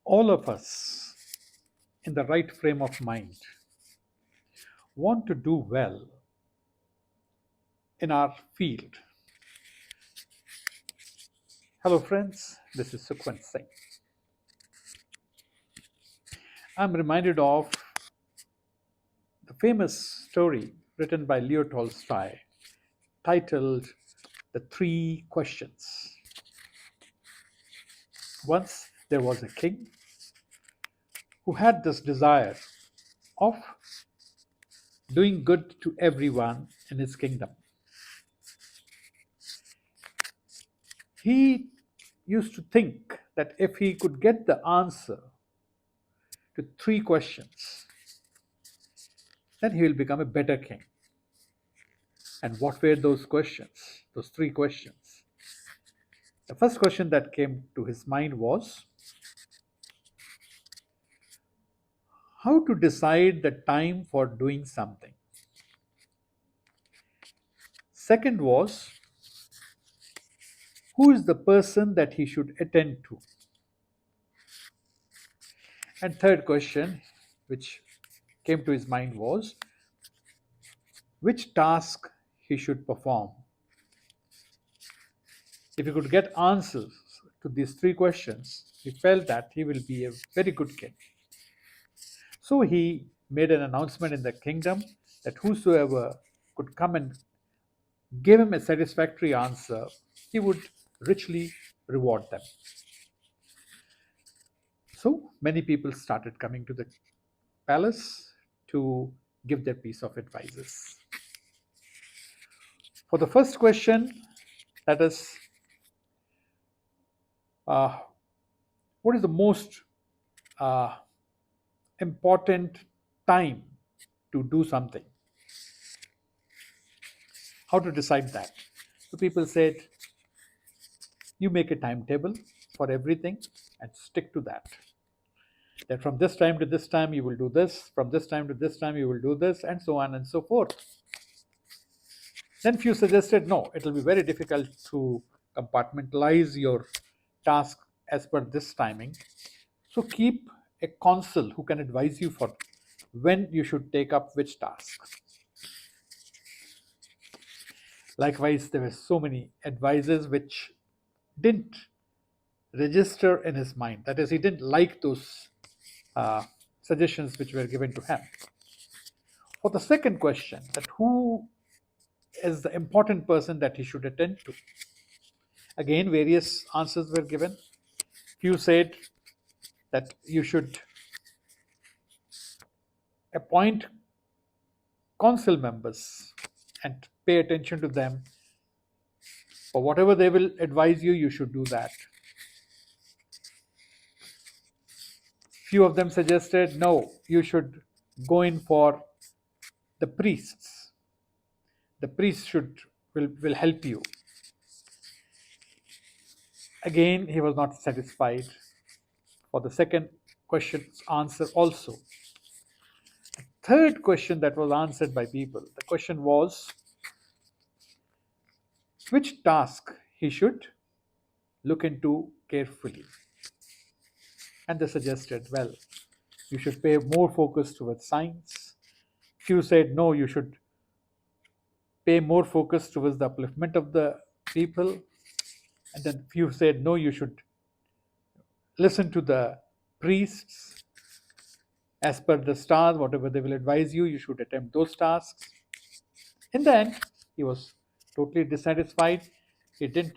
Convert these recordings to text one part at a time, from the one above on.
All of us in the right frame of mind want to do well in our field. Hello, friends. This is Sukhwant Singh. I'm reminded of the famous story written by Leo Tolstoy titled The Three Questions. Once there was a king who had this desire of doing good to everyone in his kingdom. He used to think that if he could get the answer to three questions, then he will become a better king. And what were those questions? Those three questions. The first question that came to his mind was how to decide the time for doing something. Second was who is the person that he should attend to. And third question, which came to his mind, was which task he should perform. If he could get answers to these three questions, he felt that he will be a very good king. So he made an announcement in the kingdom that whosoever could come and give him a satisfactory answer, he would richly reward them. So many people started coming to the palace to give their piece of advices. For the first question, that is, uh, what is the most uh, important time to do something? How to decide that? So people said, you make a timetable for everything and stick to that. That from this time to this time you will do this, from this time to this time you will do this, and so on and so forth. Then few suggested, no, it will be very difficult to compartmentalize your task as per this timing. So keep a counsel who can advise you for when you should take up which task. Likewise, there were so many advices which didn't register in his mind. That is, he didn't like those uh, suggestions which were given to him. For the second question, that who is the important person that he should attend to? Again, various answers were given. Few said that you should appoint council members and pay attention to them. For whatever they will advise you, you should do that. Few of them suggested, no, you should go in for the priests. The priests will help you. Again, he was not satisfied. For the second question's answer also. The third question that was answered by people, the question was which task he should look into carefully. And they suggested, well, you should pay more focus towards science. Few said, no, you should pay more focus towards the upliftment of the people. And then few said, no, you should listen to the priests. As per the stars, whatever they will advise you, you should attempt those tasks. In the end, he was totally dissatisfied. He didn't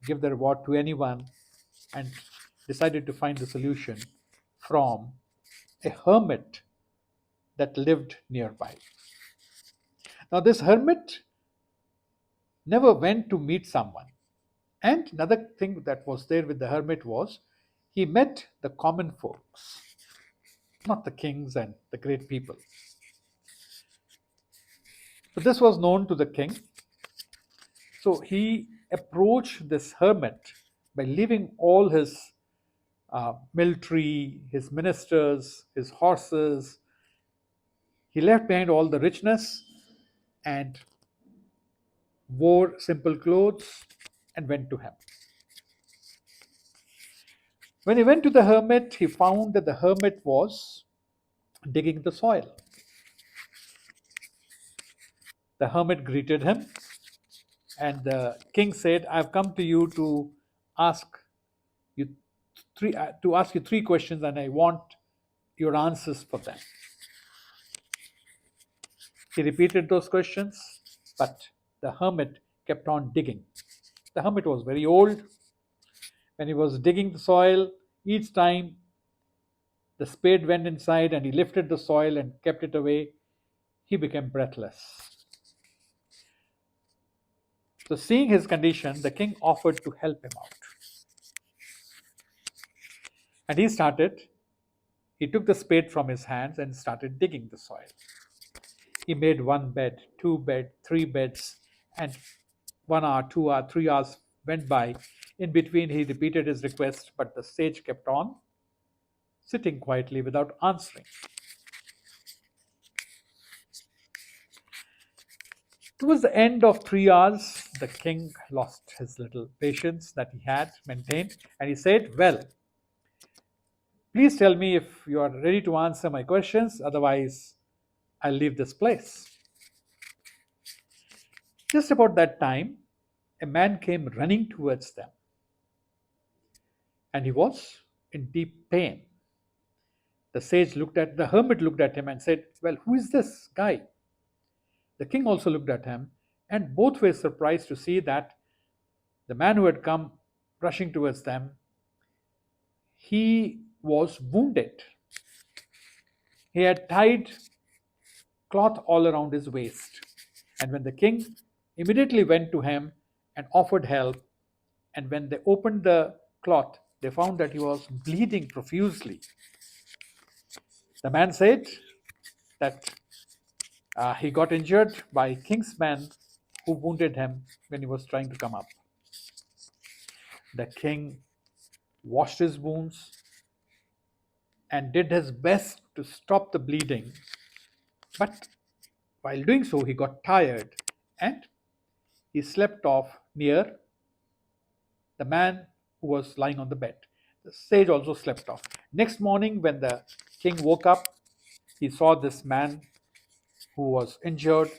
give the reward to anyone and decided to find the solution from a hermit that lived nearby. Now, this hermit never went to meet someone. And another thing that was there with the hermit was he met the common folks, not the kings and the great people. So, this was known to the king. So, he approached this hermit by leaving all his military, his ministers, his horses. He left behind all the richness and wore simple clothes and went to him. When he went to the hermit, he found that the hermit was digging the soil. The hermit greeted him, and the king said, "I've come to you to ask you three questions, and I want your answers for them." He repeated those questions, but the hermit kept on digging. The hermit was very old. When he was digging the soil, each time the spade went inside and he lifted the soil and kept it away, he became breathless. So, seeing his condition, the king offered to help him out. And he took the spade from his hands and started digging the soil. He made one bed, two bed, three beds, and 1 hour, 2 hour, 3 hours went by. In between, he repeated his request, but the sage kept on sitting quietly without answering. Towards the end of 3 hours, the king lost his little patience that he had maintained, and he said, "Well, please tell me if you are ready to answer my questions, otherwise, I'll leave this place." Just about that time, a man came running towards them, and he was in deep pain. The hermit looked at him and said, "Well, who is this guy?" The king also looked at him, and both were surprised to see that the man who had come rushing towards them, he was wounded. He had tied cloth all around his waist. And when the king immediately went to him and offered help, and when they opened the cloth, they found that he was bleeding profusely. The man said that he got injured by king's men who wounded him when he was trying to come up. The king washed his wounds and did his best to stop the bleeding, but while doing so, he got tired and he slept off near the man who was lying on the bed. The sage also slept off. Next morning, when the king woke up, he saw this man who was injured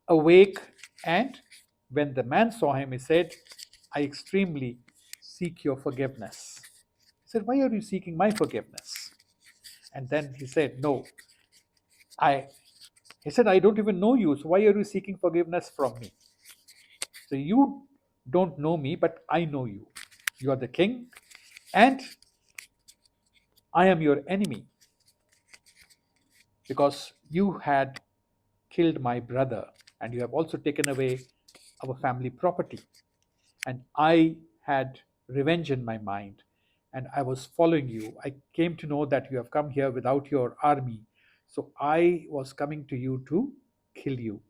awake, and when the man saw him, he said, "I extremely seek your forgiveness." He said, "Why are you seeking my forgiveness?" And then he said, "No, I he said, "I don't even know you, so why are you seeking forgiveness from me? So you don't know me, but I know you. You are the king, and I am your enemy because you had killed my brother and you have also taken away our family property. And I had revenge in my mind and I was following you. I came to know that you have come here without your army. So I was coming to you to kill you.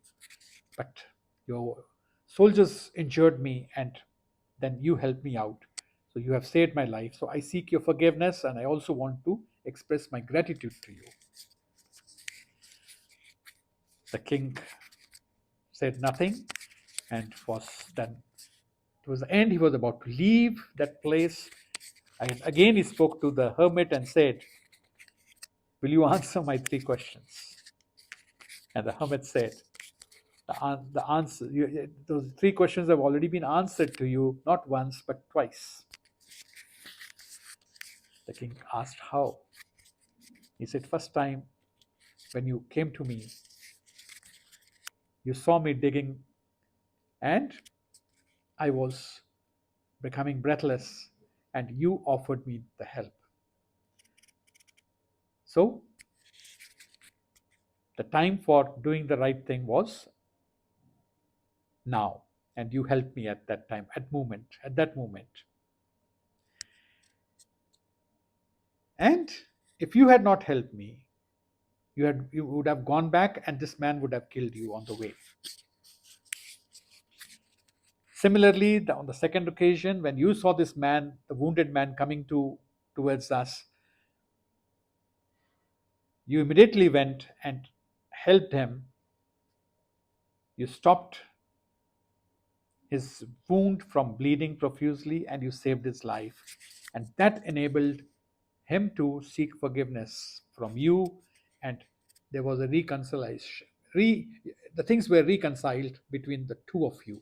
But your soldiers injured me and then you helped me out. So you have saved my life. So I seek your forgiveness and I also want to express my gratitude to you." The king said nothing and was then towards the end he was about to leave that place. And again he spoke to the hermit and said, "Will you answer my three questions?" And the hermit said, the answer, those three questions have already been answered to you, not once, but twice." The king asked, "How?" He said, "First time when you came to me, you saw me digging and I was becoming breathless and you offered me the help. So the time for doing the right thing was now, and you helped me at that time, at that moment. And if you had not helped me, you would have gone back and this man would have killed you on the way." Similarly, on the second occasion, when you saw this man, the wounded man, coming towards us, you immediately went and helped him. You stopped his wound from bleeding profusely and you saved his life. And that enabled him to seek forgiveness from you, and there was a reconciliation. The things were reconciled between the two of you.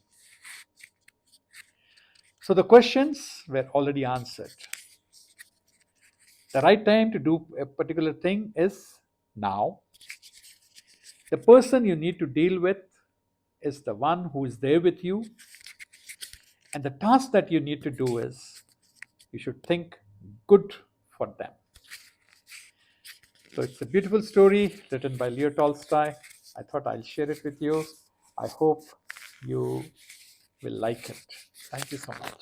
So the questions were already answered. The right time to do a particular thing is now. The person you need to deal with is the one who is there with you. And the task that you need to do is you should think good for them. So it's a beautiful story written by Leo Tolstoy. I thought I'll share it with you. I hope you will like it. Thank you so much.